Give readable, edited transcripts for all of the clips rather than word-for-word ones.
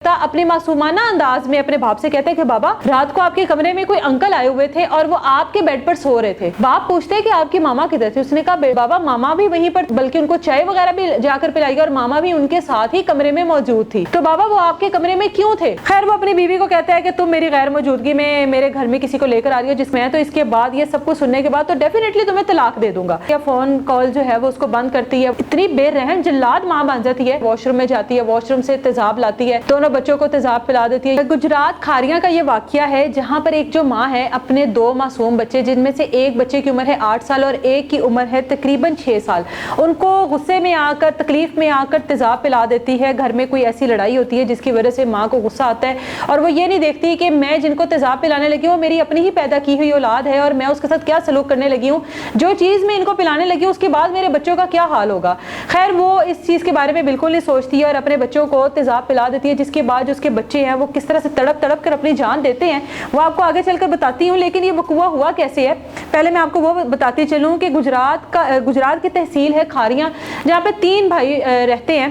اپنے معصومانہ انداز میں اپنے باپ سے کہتے ہیں کہ بابا رات کو آپ کے کمرے میں کوئی انکل آئے ہوئے تھے اور وہ آپ کے بیڈ پر سو رہے تھے۔ باپ پوچھتے ہیں کہ آپ کی ماما کدھر تھی؟ اس نے کہا بابا ماما بھی وہیں پر، بلکہ ان کو چائے وغیرہ بھی جا کر پلائی گئی اور ماما بھی ان کے ساتھ ہی کمرے میں موجود تھی، تو بابا وہ آپ کے کمرے میں کیوں تھے؟ خیر وہ اپنی بیوی کو کہتا ہے کہ تم میری غیر موجودگی میں میرے گھر میں کسی کو لے کر آ رہی ہو جس میں تو اس کے بعد یہ سب کچھ سننے کے بعد تو ڈیفینیٹلی تمہیں طلاق دے دوں گا۔ یا فون کال جو ہے وہ اس کو بند کرتی ہے، اتنی بے رحم جلاد ماں بن جاتی ہے، واش روم میں جاتی ہے، واش روم سے تیزاب لاتی ہے، دونوں بچوں کو تیزاب پلا دیتی ہے۔ گجرات کھاریاں کا یہ واقعہ ہے جہاں پر ایک جو ماں ہے اپنے دو معصوم بچے، جن میں سے ایک بچے کی عمر ہے 8 سال اور ایک کی عمر ہے تقریباً 6 سال، ان کو غصے میں آ کر، تکلیف میں آ کر تیزاب پلا دیتی ہے۔ گھر میں کوئی ایسی لڑائی ہوتی ہے جس کی وجہ سے ماں کو غصہ آتا ہے اور وہ یہ نہیں دیکھتی کہ میں جن کو تیزاب پلانے لگی ہوں وہ میری اپنی ہی پیدا کی ہوئی اولاد ہے اور میں اس کے ساتھ کیا سلوک کرنے لگی ہوں، جو چیز میں ان کو پلانے لگی ہوں اس کے بعد میرے بچوں کا کیا حال ہوگا۔ خیر وہ اس چیز کے بارے میں بالکل نہیں سوچتی ہے اور اپنے بچوں کو تیزاب پلا دیتی ہے، جس کے بعد جو اس کے بچے ہیں وہ کس طرح سے تڑپ تڑپ کر اپنی جان دیتے ہیں وہ آپ کو آگے چل کر بتاتی ہوں۔ لیکن یہ وقوع ہوا کیسے ہے پہلے میں آپ کو وہ بتاتی چلوں کہ گجرات کی تحصیل ہے کھاریاں، جہاں پہ 3 بھائی رہتے ہیں۔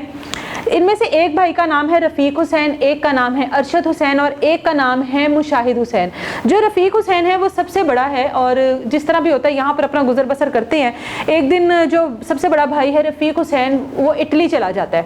ان میں سے ایک بھائی کا نام ہے رفیق حسین، ایک کا نام ہے ارشد حسین اور ایک کا نام ہے مشاہد حسین۔ جو رفیق حسین ہے وہ سب سے بڑا ہے اور جس طرح بھی ہوتا ہے یہاں پر اپنا گزر بسر کرتے ہیں۔ ایک دن جو سب سے بڑا بھائی ہے رفیق حسین وہ اٹلی چلا جاتا ہے،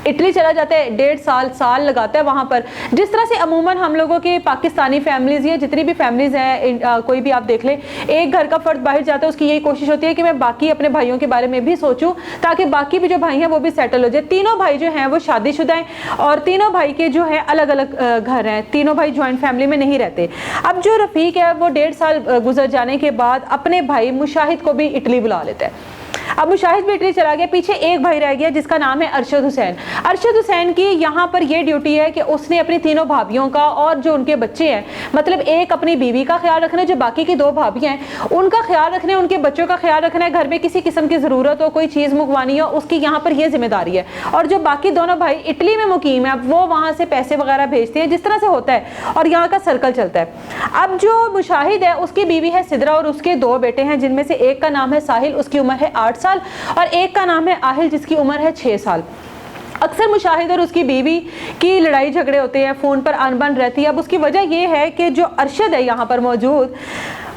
1.5 سال لگاتا ہے وہاں پر۔ جس طرح سے عموماً ہم لوگوں کی پاکستانی فیملیز یا جتنی بھی فیملیز ہیں، کوئی بھی آپ دیکھ لیں، ایک گھر کا فرد باہر جاتا ہے اس کی یہی کوشش ہوتی ہے کہ میں باقی اپنے بھائیوں کے بارے میں بھی سوچوں تاکہ باقی بھی جو بھائی ہیں وہ بھی سیٹل ہو جائے۔ تینوں بھائی جو ہیں وہ شادی شدہ ہیں اور تینوں بھائی کے جو ہے الگ الگ گھر ہیں، تینوں بھائی جوائنٹ فیملی میں نہیں رہتے۔ اب جو رفیق ہے وہ 1.5 سال گزر جانے کے بعد اپنے بھائی مشاہد کو بھی اٹلی بلا لیتا ہے۔ اب مشاہد بھی اٹلی چلا گیا، پیچھے ایک بھائی رہ گیا جس کا نام ہے ارشد حسین۔ ارشد حسین کی یہاں پر یہ ڈیوٹی ہے کہ اس نے اپنی تینوں بھابھیوں کا اور جو ان کے بچے ہیں، مطلب ایک اپنی بیوی کا خیال رکھنا ہے، جو باقی کی 2 بھابھی ہیں ان کا خیال رکھنا ہے، ان کے بچوں کا خیال رکھنا ہے، گھر میں کسی قسم کی ضرورت ہو، کوئی چیز منگوانی ہو، اس کی یہاں پر یہ ذمہ داری ہے۔ اور جو باقی دونوں بھائی اٹلی میں مقیم ہیں وہ وہاں سے پیسے وغیرہ بھیجتے ہیں، جس طرح سے ہوتا ہے اور یہاں کا سرکل چلتا ہے۔ اب جو مشاہد ہے اس کی بیوی ہے سدرا اور اس کے 2 بیٹے ہیں، جن میں سے ایک کا نام ہے ساحل، اس کی عمر ہے 8 سال اور ایک کا نام ہے آہل جس کی عمر ہے 6 سال۔ اکثر مشاہد اور اس کی بیوی کی لڑائی جھگڑے ہوتے ہیں، فون پر ان بن رہتی ہے۔ اب اس کی وجہ یہ ہے کہ جو ارشد ہے یہاں پر موجود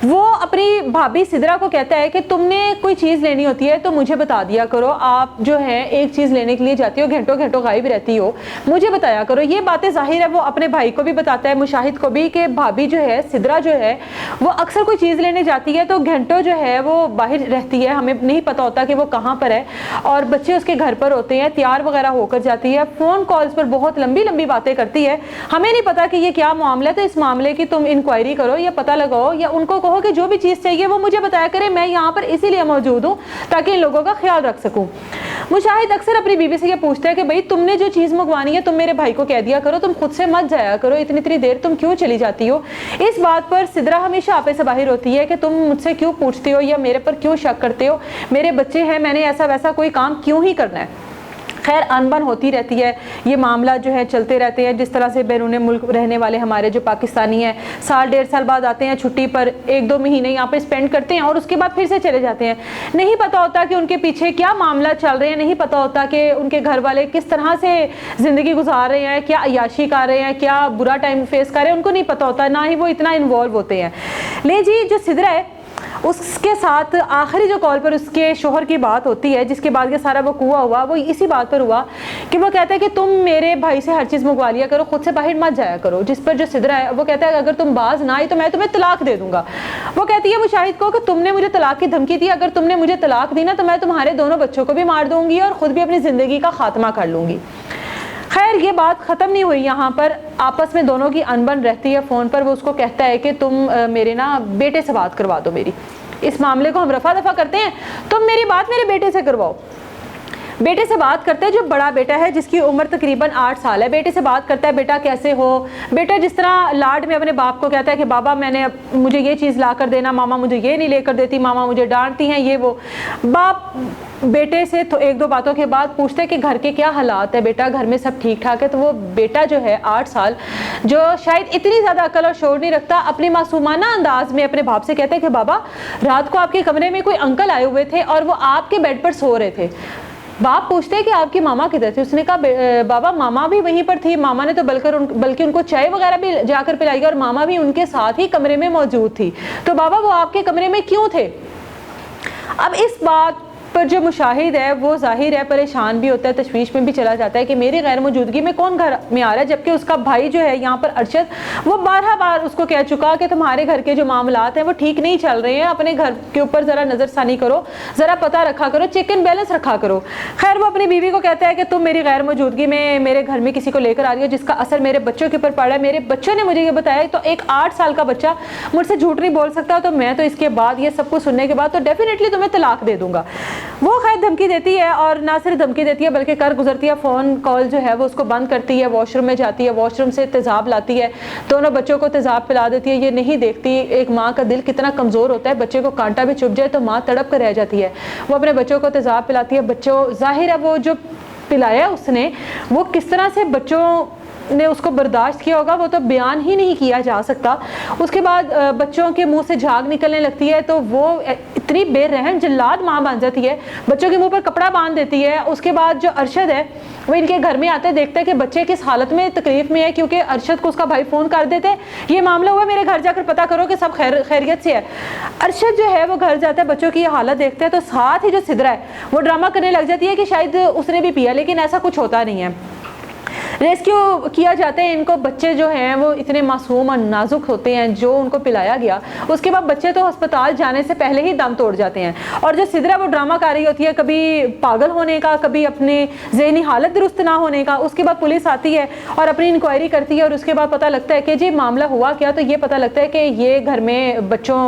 وہ اپنی بھابھی سدرا کو کہتا ہے کہ تم نے کوئی چیز لینی ہوتی ہے تو مجھے بتا دیا کرو، آپ جو ہے ایک چیز لینے کے لیے جاتی ہو گھنٹوں گھنٹوں غائب رہتی ہو، مجھے بتایا کرو۔ یہ باتیں ظاہر ہے وہ اپنے بھائی کو بھی بتاتا ہے، مشاہد کو بھی، کہ بھابھی جو ہے سدرا جو ہے وہ اکثر کوئی چیز لینے جاتی ہے تو گھنٹوں جو ہے وہ باہر رہتی ہے، ہمیں نہیں پتا ہوتا کہ وہ کہاں پر ہے اور بچے اس کے گھر پر ہوتے ہیں، تیار وغیرہ ہو کر جاتی ہے، فون کالز پر بہت لمبی لمبی باتیں کرتی ہے، ہمیں نہیں پتا کہ یہ کیا معاملہ ہے، تو اس معاملے کی تم انکوائری کرو یا پتہ لگاؤ یا ان کو کہو کہ جو بھی چیز چاہیے وہ مجھے بتایا کرے، میں یہاں پر اسی لیے موجود ہوں تاکہ ان لوگوں کا خیال رکھ سکوں۔ مشاہد اکثر اپنی بیوی سے یہ پوچھتا ہے کہ بھئی تم نے جو چیز منگوانی ہے تم میرے بھائی کو کہہ دیا کرو، تم خود سے مت جایا کرو، اتنی دیر تم کیوں چلی جاتی ہو۔ اس بات پر سدرا ہمیشہ آپے سے باہر ہوتی ہے کہ تم مجھ سے کیوں پوچھتے ہو یا میرے پر کیوں شک کرتے ہو، میرے بچے ہیں، میں نے ایسا ویسا کوئی کام کیوں ہی کرنا ہے۔ خیر انبن ہوتی رہتی ہے، یہ معاملہ جو ہے چلتے رہتے ہیں۔ جس طرح سے بیرون ملک رہنے والے ہمارے جو پاکستانی ہیں 1.5 سال بعد آتے ہیں چھٹی پر، 1-2 مہینے یہاں پہ اسپینڈ کرتے ہیں اور اس کے بعد پھر سے چلے جاتے ہیں۔ نہیں پتا ہوتا کہ ان کے پیچھے کیا معاملہ چل رہے ہیں، نہیں پتا ہوتا کہ ان کے گھر والے کس طرح سے زندگی گزار رہے ہیں، کیا عیاشی کر رہے ہیں، کیا برا ٹائم فیس کر رہے ہیں، ان کو نہیں پتا ہوتا، نہ ہی وہ اتنا انوالو ہوتے ہیں۔ لے جی جو سدرا ہے اس کے ساتھ آخری جو کال پر اس کے شوہر کی بات ہوتی ہے، جس کے بعد یہ سارا وقوع ہوا وہ اسی بات پر ہوا کہ وہ کہتا ہے کہ تم میرے بھائی سے ہر چیز منگوا لیا کرو، خود سے باہر مت جایا کرو۔ جس پر جو سدرا ہے وہ کہتا ہے اگر تم باز نہ آئی تو میں تمہیں طلاق دے دوں گا۔ وہ کہتی ہے مشاہد کو کہ تم نے مجھے طلاق کی دھمکی دی، اگر تم نے مجھے طلاق دی نا تو میں تمہارے دونوں بچوں کو بھی مار دوں گی اور خود بھی اپنی زندگی کا خاتمہ کر لوں گی۔ خیر یہ بات ختم نہیں ہوئی، یہاں پر آپس میں دونوں کی انبن رہتی ہے۔ فون پر وہ اس کو کہتا ہے کہ تم میرے نا بیٹے سے بات کروا دو میری، اس معاملے کو ہم رفع دفع کرتے ہیں، تم میری بات میرے بیٹے سے کرواؤ۔ بیٹے سے بات کرتے ہیں، جو بڑا بیٹا ہے جس کی عمر تقریباً 8 سال ہے، بیٹے سے بات کرتا ہے بیٹا کیسے ہو۔ بیٹا جس طرح لاڈ میں اپنے باپ کو کہتا ہے کہ بابا مجھے یہ چیز لا کر دینا، ماما مجھے یہ نہیں لے کر دیتی، ماما مجھے ڈانٹتی ہیں، یہ وہ۔ باپ بیٹے سے 1-2 باتوں کے بعد پوچھتے ہیں کہ گھر کے کیا حالات ہے بیٹا، گھر میں سب ٹھیک ٹھاک ہے؟ تو وہ بیٹا جو ہے 8 سال جو شاید اتنی زیادہ عقل اور شعور نہیں رکھتا، اپنی معصومانہ انداز میں اپنے باپ سے کہتے ہیں کہ بابا رات کو آپ کے کمرے میں کوئی انکل آئے ہوئے تھے اور وہ آپ کے بیڈ پر سو رہے تھے۔ باپ پوچھتے ہیں کہ آپ کی ماما کدھر تھی؟ اس نے کہا بابا ماما بھی وہیں پر تھی، ماما نے تو بلکہ ان کو چائے وغیرہ بھی جا کر پلائی اور ماما بھی ان کے ساتھ ہی کمرے میں موجود تھی، تو بابا وہ آپ کے کمرے میں کیوں تھے؟ اب اس بات پر جو مشاہد ہے وہ ظاہر ہے پریشان بھی ہوتا ہے، تشویش میں بھی چلا جاتا ہے کہ میری غیر موجودگی میں کون گھر میں آ رہا ہے، جبکہ اس کا بھائی جو ہے یہاں پر ارشد وہ بارہ بار اس کو کہہ چکا کہ تمہارے گھر کے جو معاملات ہیں وہ ٹھیک نہیں چل رہے ہیں، اپنے گھر کے اوپر ذرا نظر ثانی کرو، ذرا پتہ رکھا کرو، چیک اینڈ بیلنس رکھا کرو۔ خیر وہ اپنی بیوی کو کہتا ہے کہ تم میری غیر موجودگی میں میرے گھر میں کسی کو لے کر آ رہی ہو جس کا اثر میرے بچوں کے اوپر پڑ رہا ہے، میرے بچوں نے مجھے یہ بتایا، تو ایک 8 سال کا بچہ مجھ سے جھوٹ نہیں بول سکتا، تو میں تو اس کے بعد یہ سب کچھ سننے کے بعد تو ڈیفینیٹلی تمہیں طلاق دے دوں گا۔ وہ خیر دھمکی دیتی ہے، اور نہ صرف دھمکی دیتی ہے بلکہ کر گزرتی ہے، فون کال جو ہے وہ اس کو بند کرتی ہے، واش روم میں جاتی ہے، واش روم سے تیزاب لاتی ہے، دونوں بچوں کو تیزاب پلا دیتی ہے۔ یہ نہیں دیکھتی ایک ماں کا دل کتنا کمزور ہوتا ہے، بچے کو کانٹا بھی چبھ جائے تو ماں تڑپ کر رہ جاتی ہے۔ وہ اپنے بچوں کو تیزاب پلاتی ہے، بچوں ظاہر ہے وہ جو پلایا اس نے وہ کس طرح سے بچوں نے اس کو برداشت کیا ہوگا وہ تو بیان ہی نہیں کیا جا سکتا۔ اس کے بعد بچوں کے منہ سے جھاگ نکلنے لگتی ہے تو وہ اتنی بے رحم جلاد ماں بن جاتی ہے، بچوں کے منہ پر کپڑا باندھ دیتی ہے۔ اس کے بعد جو ارشد ہے وہ ان کے گھر میں آتے دیکھتا ہے کہ بچے کس حالت میں تکلیف میں ہے، کیونکہ ارشد کو اس کا بھائی فون کر دیتے یہ معاملہ ہوا، میرے گھر جا کر پتہ کرو کہ سب خیریت سے ہے۔ ارشد جو ہے وہ گھر جاتا ہے، بچوں کی یہ حالت دیکھتا ہے تو ساتھ ہی جو سدرا ہے وہ ڈرامہ کرنے لگ جاتی ہے کہ شاید اس نے بھی پیا، لیکن ایسا کچھ ہوتا نہیں ہے۔ ریسکیو کیا جاتے ہیں ان کو، بچے جو ہیں وہ اتنے معصوم اور نازک ہوتے ہیں جو ان کو پلایا گیا، اس کے بعد بچے تو ہسپتال جانے سے پہلے ہی دم توڑ جاتے ہیں۔ اور جو سدرا وہ ڈرامہ کر رہی ہوتی ہے کبھی پاگل ہونے کا، کبھی اپنی ذہنی حالت درست نہ ہونے کا، اس کے بعد پولیس آتی ہے اور اپنی انکوائری کرتی ہے، اور اس کے بعد پتہ لگتا ہے کہ جی معاملہ ہوا کیا، تو یہ پتہ لگتا ہے کہ یہ گھر میں بچوں،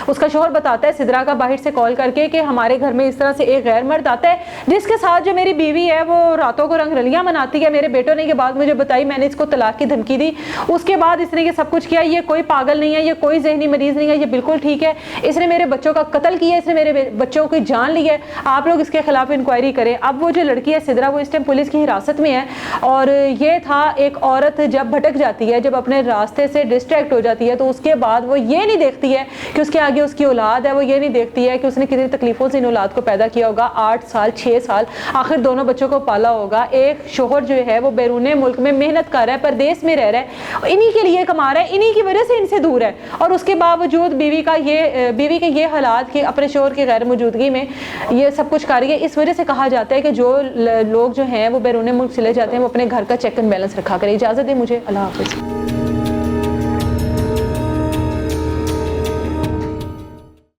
اس کا شوہر بتاتا ہے سدرا کا باہر سے کال کر کے کہ ہمارے گھر میں اس طرح سے ایک غیر مرد آتا ہے جس کے ساتھ جو میری بیوی ہے وہ راتوں کو رنگ رلیاں مناتی ہے، میرے بیٹوں نے یہ بات مجھے بتائی، میں نے اس کو طلاق کی دھمکی دی، اس کے بعد اس نے یہ سب کچھ کیا، یہ کوئی پاگل نہیں ہے، یہ کوئی ذہنی مریض نہیں ہے، یہ بالکل ٹھیک ہے، اس نے میرے بچوں کا قتل کیا، اس نے میرے بچوں کی جان لی ہے، آپ لوگ اس کے خلاف انکوائری کریں۔ اب وہ جو لڑکی ہے سدرا وہ اس ٹائم پولیس کی حراست میں ہے، اور یہ تھا ایک عورت جب بھٹک جاتی ہے، جب اپنے راستے سے ڈسٹریکٹ ہو جاتی ہے تو اس کے بعد وہ یہ نہیں دیکھتی ہے کہ اس کے آگے اس کی اولاد ہے، وہ یہ نہیں دیکھتی ہے کہ اس نے کتنی تکلیفوں سے ان اولاد کو پیدا کیا ہوگا، 8 سال 6 سال آخر دونوں بچوں کو پالا ہوگا، ایک شوہر جو ہے وہ بیرون ملک میں محنت کر رہا ہے، پردیس میں رہ رہا ہے، انہی کے لیے کما رہا ہے، انہی کی وجہ سے ان سے دور ہے، اور اس کے باوجود بیوی کے یہ حالات کہ اپنے شوہر کی غیر موجودگی میں یہ سب کچھ کر رہی ہے۔ اس وجہ سے کہا جاتا ہے کہ جو لوگ جو ہیں وہ بیرون ملک چلے جاتے ہیں وہ اپنے گھر کا چیک اینڈ بیلنس رکھا کریں۔ اجازت دیں مجھے، اللہ حافظ۔